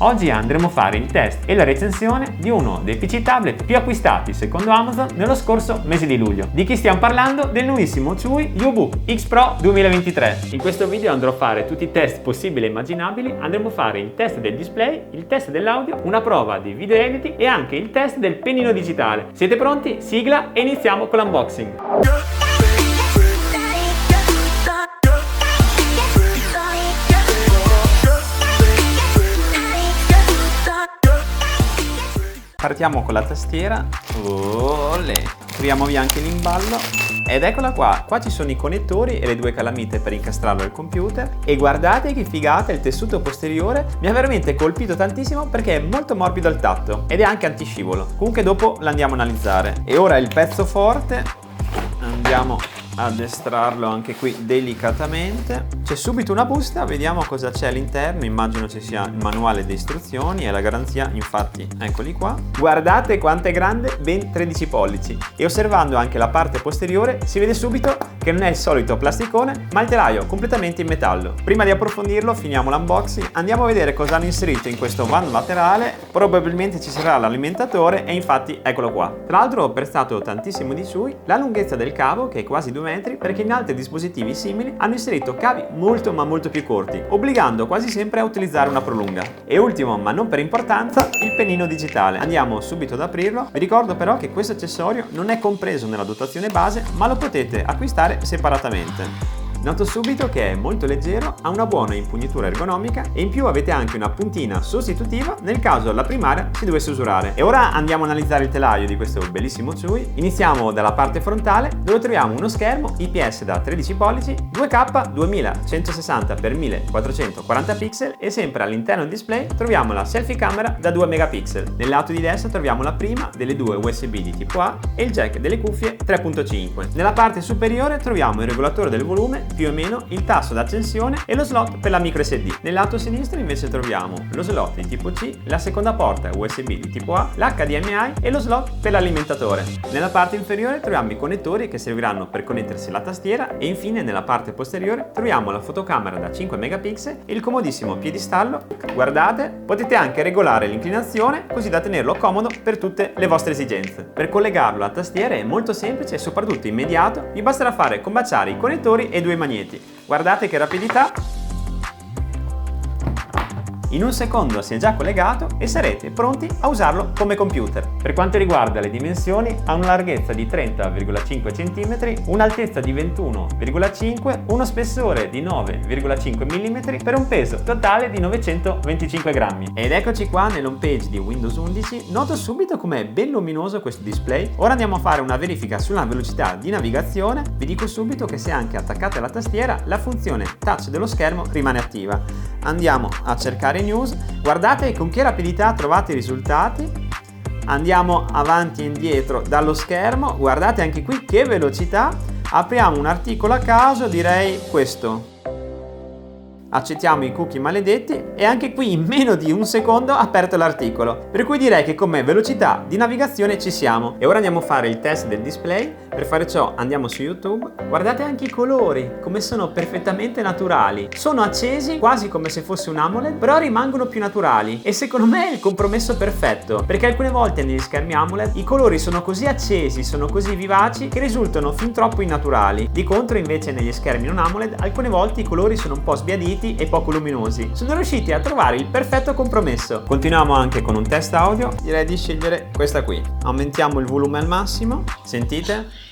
Oggi andremo a fare il test e la recensione di uno dei PC tablet più acquistati secondo Amazon nello scorso mese di luglio. Di chi stiamo parlando? Del nuovissimo Chuwi Youbook X Pro 2023. In questo video andrò a fare tutti i test possibili e immaginabili. Andremo a fare il test del display, il test dell'audio, una prova di video editing e anche il test del pennino digitale. Siete pronti? Sigla e iniziamo con l'unboxing. Partiamo con la tastiera, tiriamo via anche l'imballo ed eccola qua. Qua ci sono i connettori e le due calamite per incastrarlo al computer e guardate che figata, il tessuto posteriore mi ha veramente colpito tantissimo perché è molto morbido al tatto ed è anche antiscivolo. Comunque dopo l'andiamo a analizzare. E ora il pezzo forte, andiamo ad estrarlo anche qui delicatamente. C'è subito una busta, vediamo cosa c'è all'interno. Immagino ci sia il manuale di istruzioni e la garanzia, infatti eccoli qua. Guardate quanto è grande, ben 13 pollici, e osservando anche la parte posteriore si vede subito che non è il solito plasticone ma il telaio completamente in metallo. Prima di approfondirlo finiamo l'unboxing, andiamo a vedere cosa hanno inserito in questo vano laterale. Probabilmente ci sarà l'alimentatore e infatti eccolo qua. Tra l'altro ho apprezzato tantissimo di Chuwi la lunghezza del cavo, che è quasi 2 metri, perché in altri dispositivi simili hanno inserito cavi molto più corti, obbligando quasi sempre a utilizzare una prolunga. E ultimo ma non per importanza, il pennino digitale. Andiamo subito ad aprirlo. Vi ricordo però che questo accessorio non è compreso nella dotazione base ma lo potete acquistare separatamente. Noto subito che è molto leggero, ha una buona impugnatura ergonomica e in più avete anche una puntina sostitutiva nel caso la primaria si dovesse usurare. E ora andiamo a analizzare il telaio di questo bellissimo Chuwi. Iniziamo dalla parte frontale, dove troviamo uno schermo IPS da 13 pollici, 2K 2160x1440 pixel e sempre all'interno del display troviamo la selfie camera da 2 megapixel. Nel lato di destra troviamo la prima delle due USB di tipo A e il jack delle cuffie 3.5. Nella parte superiore troviamo il regolatore del volume, più o meno il tasto d'accensione e lo slot per la micro SD. Nel lato sinistro invece troviamo lo slot di tipo C, la seconda porta USB di tipo A, l'HDMI e lo slot per l'alimentatore. Nella parte inferiore troviamo i connettori che serviranno per connettersi alla tastiera e infine nella parte posteriore troviamo la fotocamera da 5 megapixel e il comodissimo piedistallo. Guardate, potete anche regolare l'inclinazione così da tenerlo comodo per tutte le vostre esigenze. Per collegarlo alla tastiera è molto semplice e soprattutto immediato, vi basterà fare combaciare i connettori e due magneti. Guardate che rapidità! In un secondo si è già collegato e sarete pronti a usarlo come computer. Per quanto riguarda le dimensioni, ha una larghezza di 30,5 cm, un'altezza di 21,5, uno spessore di 9,5 mm per un peso totale di 925 grammi. Ed eccoci qua nell'home page di Windows 11. Noto subito com'è ben luminoso questo display. Ora andiamo a fare una verifica sulla velocità di navigazione. Vi dico subito che se anche attaccate alla tastiera, la funzione touch dello schermo rimane attiva. Andiamo a cercare news, guardate con che rapidità trovate i risultati. Andiamo avanti e indietro dallo schermo, guardate anche qui che velocità. Apriamo un articolo a caso, direi questo. Accettiamo i cookie maledetti e anche qui in meno di un secondo ha aperto l'articolo, per cui direi che come velocità di navigazione ci siamo. E ora andiamo a fare il test del display. Per fare ciò andiamo su YouTube. Guardate anche i colori come sono perfettamente naturali, sono accesi quasi come se fosse un AMOLED, però rimangono più naturali e secondo me è il compromesso perfetto, perché alcune volte negli schermi AMOLED i colori sono così accesi, sono così vivaci che risultano fin troppo innaturali. Di contro invece negli schermi non AMOLED alcune volte i colori sono un po' sbiaditi e poco luminosi. Sono riusciti a trovare il perfetto compromesso. Continuiamo anche con un test audio. Direi di scegliere questa qui. Aumentiamo il volume al massimo. Sentite?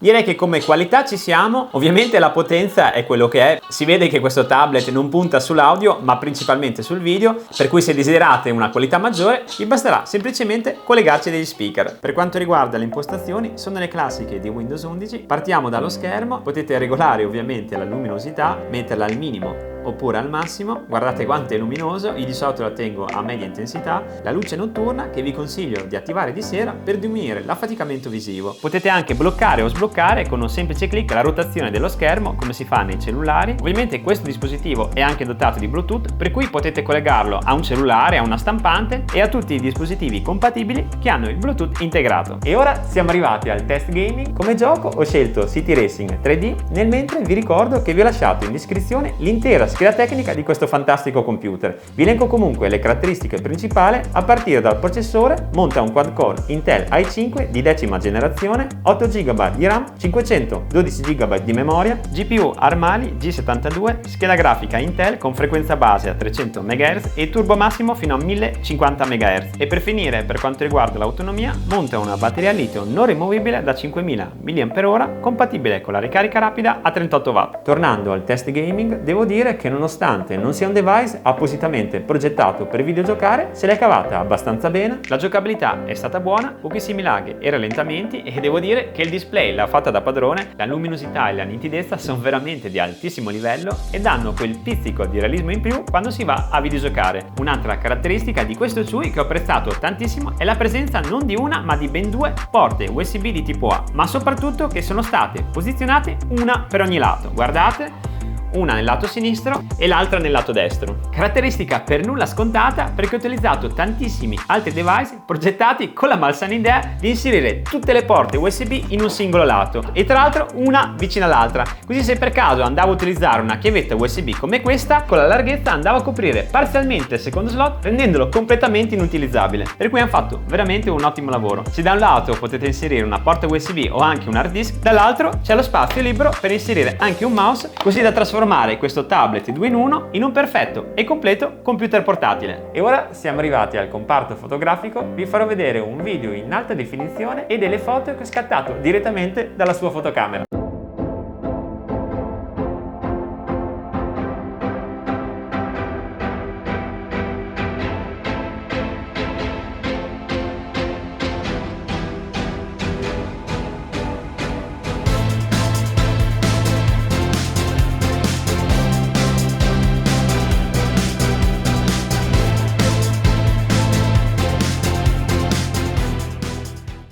Direi che come qualità ci siamo. Ovviamente la potenza è quello che è. Si vede che questo tablet non punta sull'audio ma principalmente sul video, per cui se desiderate una qualità maggiore vi basterà semplicemente collegarci degli speaker. Per quanto riguarda le impostazioni sono le classiche di Windows 11. Partiamo dallo schermo, potete regolare ovviamente la luminosità, metterla al minimo oppure al massimo. Guardate quanto è luminoso, io di solito la tengo a media intensità. La luce notturna che vi consiglio di attivare di sera per diminuire l'affaticamento visivo. Potete anche bloccare o sbloccare con un semplice clic la rotazione dello schermo come si fa nei cellulari. Ovviamente questo dispositivo è anche dotato di Bluetooth, per cui potete collegarlo a un cellulare, a una stampante e a tutti i dispositivi compatibili che hanno il Bluetooth integrato. E ora siamo arrivati al test gaming. Come gioco ho scelto City Racing 3D, nel mentre vi ricordo che vi ho lasciato in descrizione l'intera scheda tecnica di questo fantastico computer. Vi elenco comunque le caratteristiche principali a partire dal processore. Monta un quad-core Intel i5 di 10ª generazione, 8 GB di RAM, 512 GB di memoria, GPU ARM Mali G72, scheda grafica Intel con frequenza base a 300 MHz e turbo massimo fino a 1050 MHz. E per finire, per quanto riguarda l'autonomia, monta una batteria a litio non rimovibile da 5000 mAh, compatibile con la ricarica rapida a 38 watt. Tornando al test gaming, devo dire che nonostante non sia un device appositamente progettato per videogiocare, se l'è cavata abbastanza bene, la giocabilità è stata buona, pochissimi lag e rallentamenti, e devo dire che il display l'ha fatta da padrone, la luminosità e la nitidezza sono veramente di altissimo livello e danno quel pizzico di realismo in più quando si va a videogiocare. Un'altra caratteristica di questo CHUI che ho apprezzato tantissimo è la presenza non di una ma di ben 2 porte USB di tipo A, ma soprattutto che sono state posizionate una per ogni lato. Guardate, una nel lato sinistro e l'altra nel lato destro. Caratteristica per nulla scontata, perché ho utilizzato tantissimi altri device progettati con la malsana idea di inserire tutte le porte USB in un singolo lato e tra l'altro una vicina all'altra, così se per caso andavo a utilizzare una chiavetta USB come questa, con la larghezza andavo a coprire parzialmente il secondo slot, rendendolo completamente inutilizzabile, per cui hanno fatto veramente un ottimo lavoro. Se da un lato potete inserire una porta USB o anche un hard disk, dall'altro c'è lo spazio libero per inserire anche un mouse, così da trasformare questo tablet 2 in 1 in un perfetto e completo computer portatile. E ora siamo arrivati al comparto fotografico. Vi farò vedere un video in alta definizione e delle foto che ho scattato direttamente dalla sua fotocamera.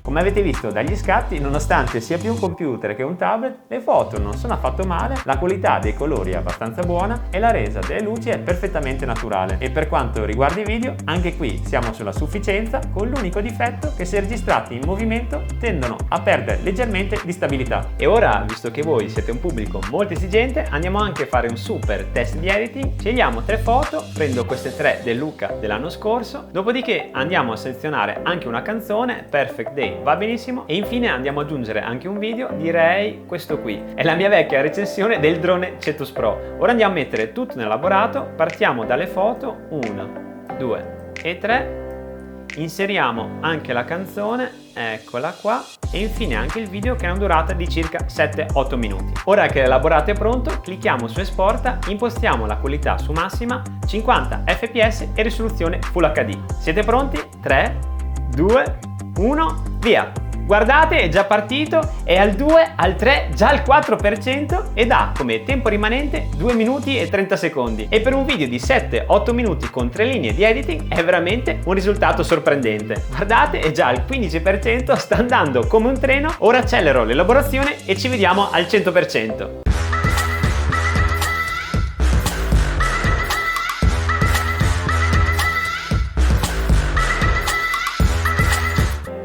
Come avete visto dagli scatti, nonostante sia più un computer che un tablet, le foto non sono affatto male, la qualità dei colori è abbastanza buona e la resa delle luci è perfettamente naturale. E per quanto riguarda i video, anche qui siamo sulla sufficienza, con l'unico difetto che se registrati in movimento tendono a perdere leggermente di stabilità. E ora, visto che voi siete un pubblico molto esigente, andiamo anche a fare un super test di editing. Scegliamo 3 foto, prendo queste 3 del Luca dell'anno scorso, dopodiché andiamo a selezionare anche una canzone, Perfect Day va benissimo, e infine andiamo ad aggiungere anche un video, direi questo qui è la mia vecchia recensione del drone Cetus Pro. Ora andiamo a mettere tutto nell'elaborato, partiamo dalle foto 1, 2 e 3, inseriamo anche la canzone, eccola qua, e infine anche il video che ha una durata di circa 7-8 minuti. Ora che l'elaborato è pronto, clicchiamo su Esporta, impostiamo la qualità su massima, 50 fps e risoluzione Full HD. Siete pronti? 3, 2, 1, via! Guardate, è già partito, è al 2, al 3, già al 4% ed ha come tempo rimanente 2 minuti e 30 secondi. E per un video di 7-8 minuti con 3 linee di editing è veramente un risultato sorprendente. Guardate, è già al 15%, sta andando come un treno. Ora accelero l'elaborazione e ci vediamo al 100%.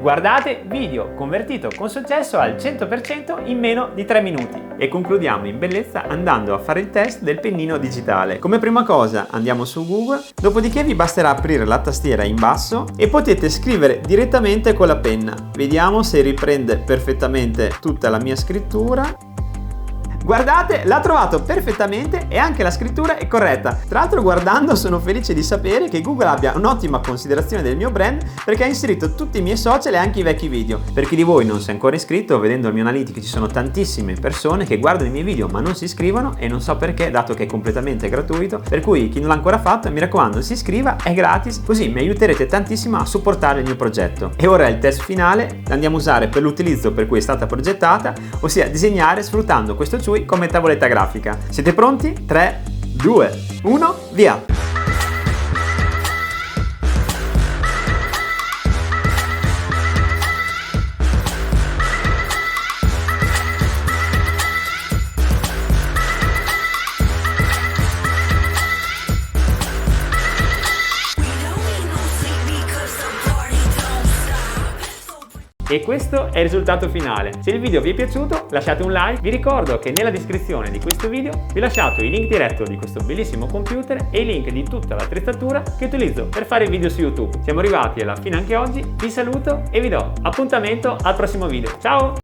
Guardate, video convertito con successo al 100% in meno di 3 minuti. E concludiamo in bellezza andando a fare il test del pennino digitale. Come prima cosa andiamo su Google, dopodiché vi basterà aprire la tastiera in basso e potete scrivere direttamente con la penna. Vediamo se riprende perfettamente tutta la mia scrittura. Guardate, l'ha trovato perfettamente e anche la scrittura è corretta. Tra l'altro, guardando, sono felice di sapere che Google abbia un'ottima considerazione del mio brand, perché ha inserito tutti i miei social e anche i vecchi video. Per chi di voi non si è ancora iscritto, vedendo il mio analytics ci sono tantissime persone che guardano i miei video ma non si iscrivono, e non so perché, dato che è completamente gratuito. Per cui chi non l'ha ancora fatto, mi raccomando, si iscriva, è gratis, così mi aiuterete tantissimo a supportare il mio progetto. E ora il test finale, l'andiamo a usare per l'utilizzo per cui è stata progettata, ossia disegnare sfruttando questo CHUI come tavoletta grafica. Siete pronti? 3, 2, 1, via! E questo è il risultato finale. Se il video vi è piaciuto lasciate un like. Vi ricordo che nella descrizione di questo video vi ho lasciato il link diretto di questo bellissimo computer e i link di tutta l'attrezzatura che utilizzo per fare video su YouTube. Siamo arrivati alla fine anche oggi, vi saluto e vi do appuntamento al prossimo video. Ciao!